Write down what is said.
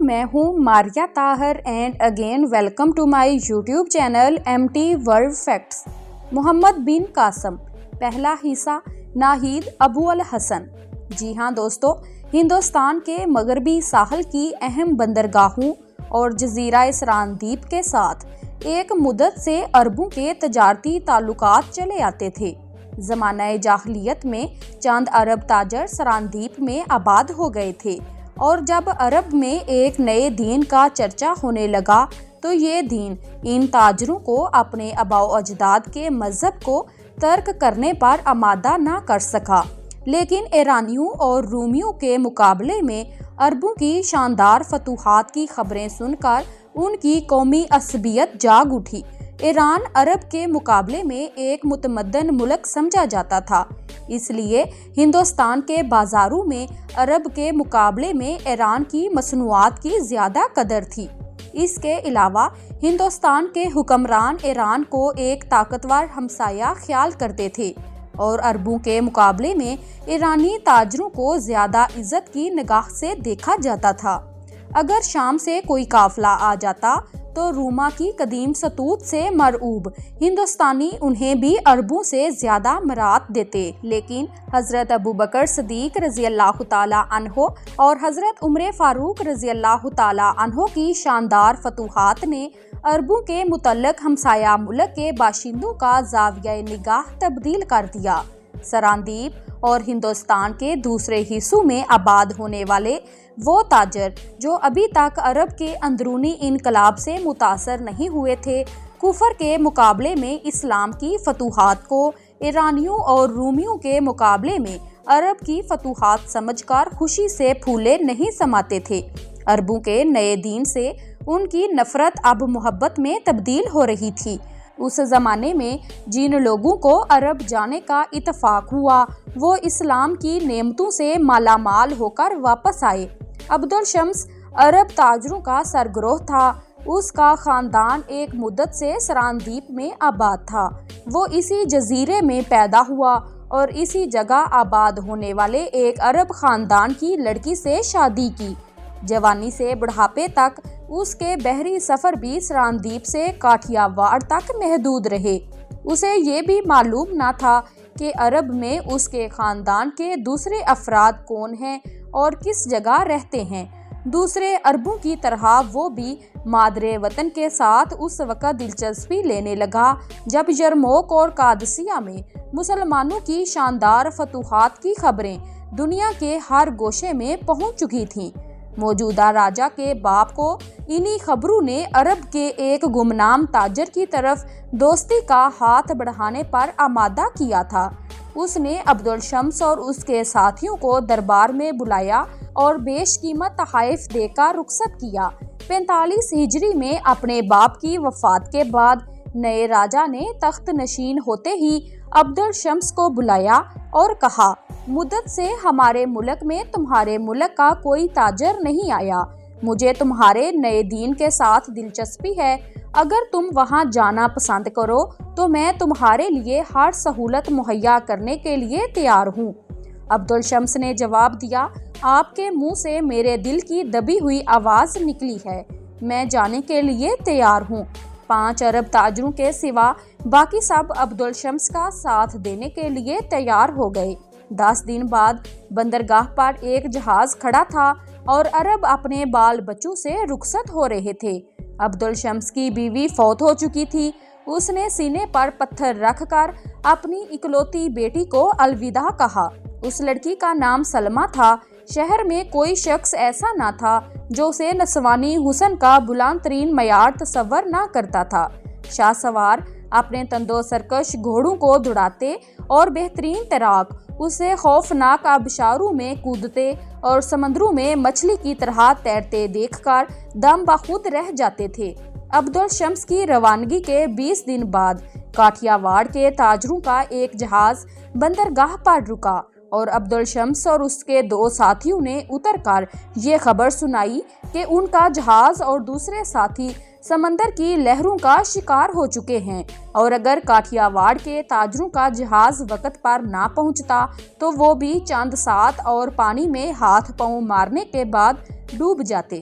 میں ہوں Maria Tahir and again welcome to my YouTube channel MT world facts. Muhammad bin Qasim, پہلا حصہ، ناہید ابو الحسن۔ جی ہاں دوستو، ہندوستان کے مغربی ساحل کی اہم بندرگاہوں اور جزیرہ سراندیپ کے ساتھ ایک مدت سے عربوں کے تجارتی تعلقات چلے آتے تھے۔ زمانہ جاہلیت میں چند عرب تاجر سراندیپ میں آباد ہو گئے تھے، اور جب عرب میں ایک نئے دین کا چرچا ہونے لگا تو یہ دین ان تاجروں کو اپنے آباء و اجداد کے مذہب کو ترک کرنے پر آمادہ نہ کر سکا، لیکن ایرانیوں اور رومیوں کے مقابلے میں عربوں کی شاندار فتوحات کی خبریں سن کر ان کی قومی عصبیت جاگ اٹھی۔ ایران عرب کے مقابلے میں ایک متمدن ملک سمجھا جاتا تھا، اس لیے ہندوستان کے بازاروں میں عرب کے مقابلے میں ایران کی مصنوعات کی زیادہ قدر تھی۔ اس کے علاوہ ہندوستان کے حکمران ایران کو ایک طاقتور ہمسایہ خیال کرتے تھے، اور عربوں کے مقابلے میں ایرانی تاجروں کو زیادہ عزت کی نگاہ سے دیکھا جاتا تھا۔ اگر شام سے کوئی قافلہ آ جاتا تو روما کی قدیم ستوت سے مرعوب ہندوستانی انہیں بھی عربوں سے زیادہ مراعات دیتے، لیکن حضرت ابوبکر صدیق رضی اللہ تعالیٰ عنہ اور حضرت عمر فاروق رضی اللہ تعالیٰ عنہ کی شاندار فتوحات نے عربوں کے متعلق ہمسایہ ملک کے باشندوں کا زاویہ نگاہ تبدیل کر دیا۔ سراندیپ اور ہندوستان کے دوسرے حصوں میں آباد ہونے والے وہ تاجر جو ابھی تک عرب کے اندرونی انقلاب سے متاثر نہیں ہوئے تھے، کفر کے مقابلے میں اسلام کی فتوحات کو ایرانیوں اور رومیوں کے مقابلے میں عرب کی فتوحات سمجھ کر خوشی سے پھولے نہیں سماتے تھے۔ عربوں کے نئے دین سے ان کی نفرت اب محبت میں تبدیل ہو رہی تھی۔ اس زمانے میں جن لوگوں کو عرب جانے کا اتفاق ہوا وہ اسلام کی نعمتوں سے مالا مال ہو کر واپس آئے۔ عبدالشمس عرب تاجروں کا سرگروہ تھا۔ اس کا خاندان ایک مدت سے سراندیپ میں آباد تھا۔ وہ اسی جزیرے میں پیدا ہوا اور اسی جگہ آباد ہونے والے ایک عرب خاندان کی لڑکی سے شادی کی۔ جوانی سے بڑھاپے تک اس کے بحری سفر بھی سراندیپ سے کاٹھیا واڑ تک محدود رہے۔ اسے یہ بھی معلوم نہ تھا کہ عرب میں اس کے خاندان کے دوسرے افراد کون ہیں اور کس جگہ رہتے ہیں۔ دوسرے عربوں کی طرح وہ بھی مادر وطن کے ساتھ اس وقت دلچسپی لینے لگا جب یرموک اور قادسیہ میں مسلمانوں کی شاندار فتوحات کی خبریں دنیا کے ہر گوشے میں پہنچ چکی تھیں۔ موجودہ راجا کے باپ کو انہی خبروں نے عرب کے ایک گمنام تاجر کی طرف دوستی کا ہاتھ بڑھانے پر آمادہ کیا تھا۔ اس نے عبدالشمس اور اس کے ساتھیوں کو دربار میں بلایا اور بیش قیمت تحائف دے کر رخصت کیا۔ 45 ہجری میں اپنے باپ کی وفات کے بعد نئے راجا نے تخت نشین ہوتے ہی عبدالشمس کو بلایا اور کہا، مدت سے ہمارے ملک میں تمہارے ملک کا کوئی تاجر نہیں آیا۔ مجھے تمہارے نئے دین کے ساتھ دلچسپی ہے۔ اگر تم وہاں جانا پسند کرو تو میں تمہارے لیے ہر سہولت مہیا کرنے کے لیے تیار ہوں۔ عبدالشمس نے جواب دیا، آپ کے منہ سے میرے دل کی دبی ہوئی آواز نکلی ہے، میں جانے کے لیے تیار ہوں۔ 5 عرب تاجروں کے سوا باقی سب عبدالشمس کا ساتھ دینے کے لیے تیار ہو گئے۔ 10 دن بعد بندرگاہ پر ایک جہاز کھڑا تھا اور عرب اپنے بال بچوں سے رخصت ہو رہے تھے۔ عبدالشمس کی بیوی فوت ہو چکی تھی۔ اس نے سینے پر پتھر رکھ کر اپنی اکلوتی بیٹی کو الوداع کہا۔ اس لڑکی کا نام سلمہ تھا۔ شہر میں کوئی شخص ایسا نہ تھا جو اسے نسوانی حسن کا بلند ترین معیار تصور نہ کرتا تھا۔ شاہ سوار اپنے تندو سرکش گھوڑوں کو دوڑاتے اور بہترین تیراک اسے خوفناک آبشاروں میں کودتے اور سمندروں میں مچھلی کی طرح تیرتے دیکھ کر دم بخود رہ جاتے تھے۔ عبدالشمس کی روانگی کے 20 دن بعد کاٹھیا واڑ کے تاجروں کا ایک جہاز بندرگاہ پر رکا اور عبدالشمس اور اس کے 2 ساتھیوں نے اتر کر یہ خبر سنائی کہ ان کا جہاز اور دوسرے ساتھی سمندر کی لہروں کا شکار ہو چکے ہیں، اور اگر کاٹھیا واڑ کے تاجروں کا جہاز وقت پر نہ پہنچتا تو وہ بھی چند ساتھ اور پانی میں ہاتھ پاؤں مارنے کے بعد ڈوب جاتے۔